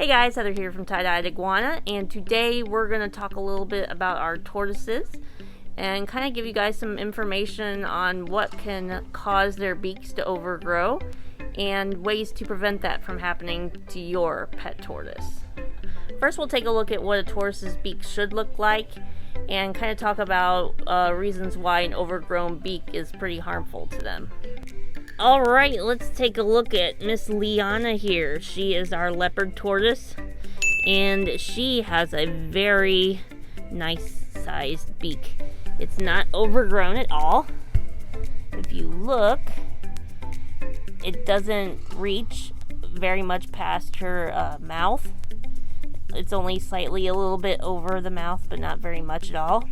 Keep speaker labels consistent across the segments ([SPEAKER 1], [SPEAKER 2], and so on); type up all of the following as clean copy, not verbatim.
[SPEAKER 1] Hey guys, Heather here from Tye-Dyed Iguana, and today we're going to talk a little bit about our tortoises and kind of give you guys some information on what can cause their beaks to overgrow and ways to prevent that from happening to your pet tortoise. First, we'll take a look at what a tortoise's beak should look like and kind of talk about reasons why an overgrown beak is pretty harmful to them. Alright, let's take a look at Miss Liana here. She is our leopard tortoise, and she has a very nice sized beak. It's not overgrown at all. If you look, it doesn't reach very much past her mouth. It's only slightly a little bit over the mouth, but not very much at all.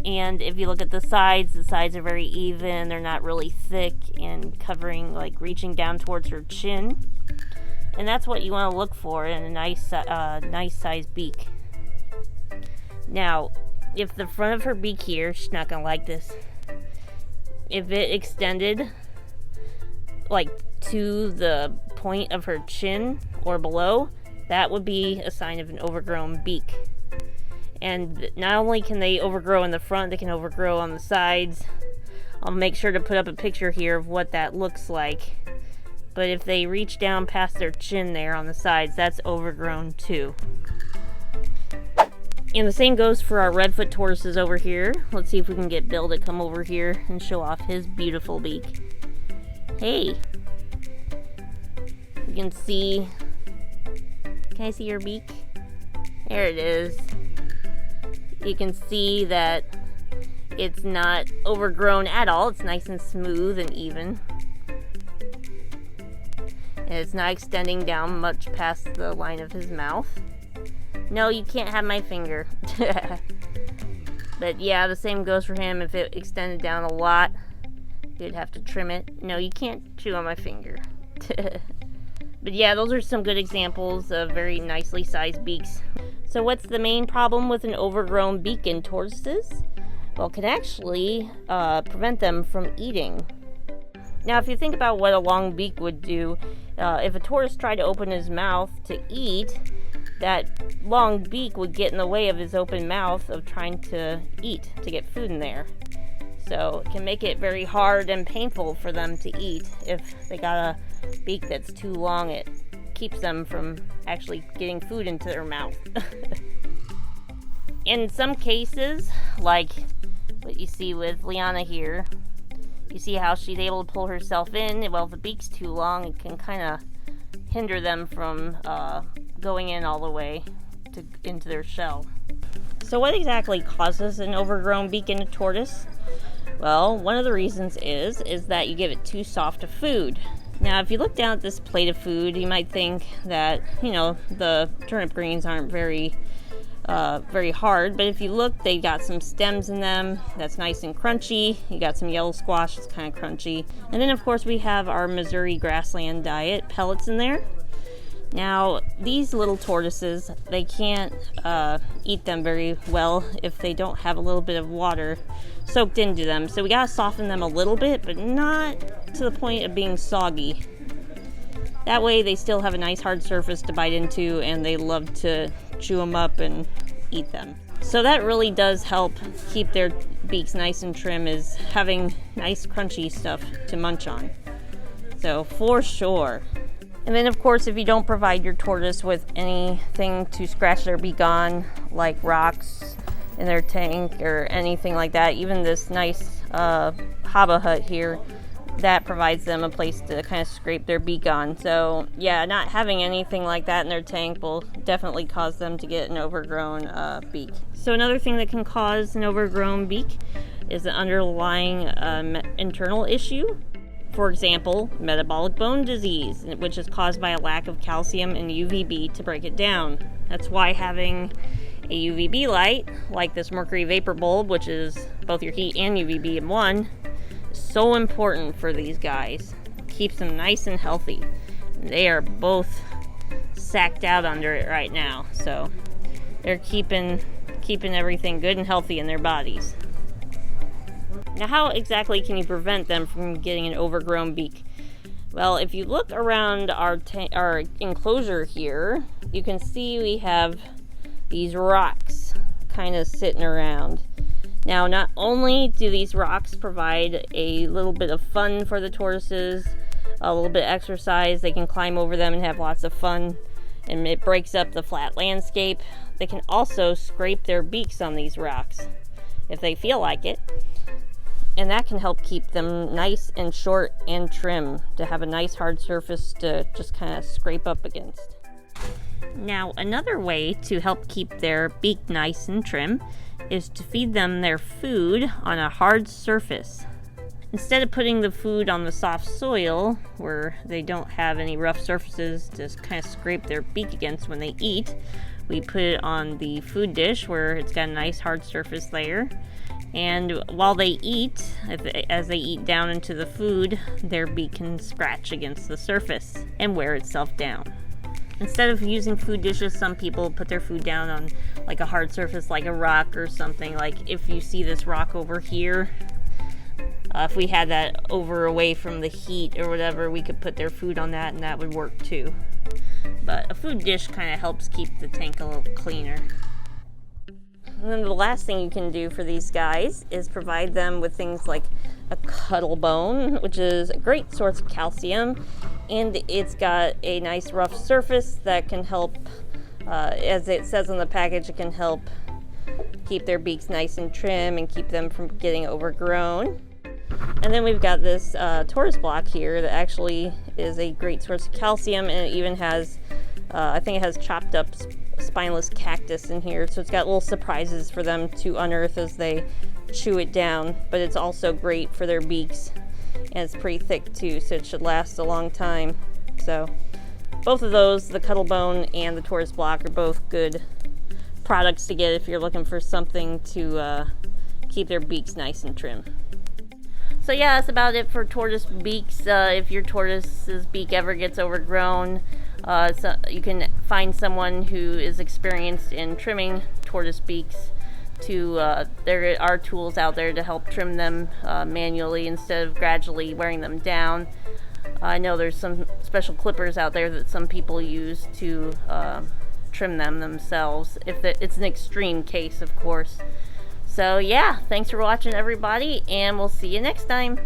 [SPEAKER 1] And if you look at the sides are very even. They're not really thick and covering, like reaching down towards her chin. And that's what you want to look for in a nice sized beak. Now, if the front of her beak here, she's not going to like this. If it extended like to the point of her chin or below, that would be a sign of an overgrown beak. And not only can they overgrow in the front, they can overgrow on the sides. I'll make sure to put up a picture here of what that looks like. But if they reach down past their chin there on the sides, that's overgrown too. And the same goes for our RedFoot tortoises over here. Let's see if we can get Bill to come over here and show off his beautiful beak. Hey! You can see... Can I see your beak? There it is. You can see that it's not overgrown at all. It's nice and smooth and even. And it's not extending down much past the line of his mouth. No, you can't have my finger. But yeah, the same goes for him. If it extended down a lot, you'd have to trim it. No, you can't chew on my finger. But yeah, those are some good examples of very nicely sized beaks. So what's the main problem with an overgrown beak in tortoises? Well, it can actually prevent them from eating. Now, if you think about what a long beak would do, if a tortoise tried to open his mouth to eat, that long beak would get in the way of his open mouth of trying to eat, to get food in there. So it can make it very hard and painful for them to eat if they got a beak that's too long. It keeps them from actually getting food into their mouth. In some cases, like what you see with Liana here, you see how she's able to pull herself in. Well, if the beak's too long, it can kind of hinder them from going in all the way into their shell. So what exactly causes an overgrown beak in a tortoise? Well, one of the reasons is that you give it too soft a food. Now, if you look down at this plate of food, you might think that, the turnip greens aren't very hard. But if you look, they got some stems in them that's nice and crunchy. You got some yellow squash that's kind of crunchy. And then, of course, we have our Missouri grassland diet pellets in there. Now, these little tortoises, they can't eat them very well if they don't have a little bit of water soaked into them. So we gotta soften them a little bit, but not to the point of being soggy. That way they still have a nice hard surface to bite into, and they love to chew them up and eat them. So that really does help keep their beaks nice and trim, is having nice crunchy stuff to munch on. So for sure. And then, of course, if you don't provide your tortoise with anything to scratch their beak on, like rocks in their tank or anything like that, even this nice haba hut here, that provides them a place to kind of scrape their beak on. So, yeah, not having anything like that in their tank will definitely cause them to get an overgrown beak. So another thing that can cause an overgrown beak is an underlying internal issue. For example, metabolic bone disease, which is caused by a lack of calcium and UVB to break it down. That's why having a UVB light, like this mercury vapor bulb, which is both your heat and UVB in one, is so important for these guys. Keeps them nice and healthy. They are both sacked out under it right now, so they're keeping everything good and healthy in their bodies. Now, how exactly can you prevent them from getting an overgrown beak? Well, if you look around our enclosure here, you can see we have these rocks kind of sitting around. Now, not only do these rocks provide a little bit of fun for the tortoises, a little bit of exercise, they can climb over them and have lots of fun, and it breaks up the flat landscape. They can also scrape their beaks on these rocks if they feel like it. And that can help keep them nice and short and trim, to have a nice hard surface to just kind of scrape up against. Now, another way to help keep their beak nice and trim is to feed them their food on a hard surface. Instead of putting the food on the soft soil, where they don't have any rough surfaces to kind of scrape their beak against when they eat, we put it on the food dish where it's got a nice hard surface layer. And while they eat, as they eat down into the food, their beak can scratch against the surface and wear itself down. Instead of using food dishes, some people put their food down on like a hard surface like a rock or something. Like if you see this rock over here, if we had that over away from the heat or whatever, we could put their food on that and that would work too. But a food dish kind of helps keep the tank a little cleaner. And then the last thing you can do for these guys is provide them with things like a cuttle bone, which is a great source of calcium, and it's got a nice rough surface that can help, as it says on the package, it can help keep their beaks nice and trim and keep them from getting overgrown. And then we've got this tortoise block here that actually is a great source of calcium, and it even has, I think it has chopped up spineless cactus in here, so it's got little surprises for them to unearth as they chew it down. But it's also great for their beaks, and it's pretty thick too, so it should last a long time. So both of those, the cuttle bone and the tortoise block, are both good products to get if you're looking for something to keep their beaks nice and trim. So yeah, that's about it for tortoise beaks. If your tortoise's beak ever gets overgrown, so you can find someone who is experienced in trimming tortoise beaks. There are tools out there to help trim them manually instead of gradually wearing them down. I know there's some special clippers out there that some people use to trim them themselves, if it's an extreme case, of course. So yeah, thanks for watching, everybody, and we'll see you next time.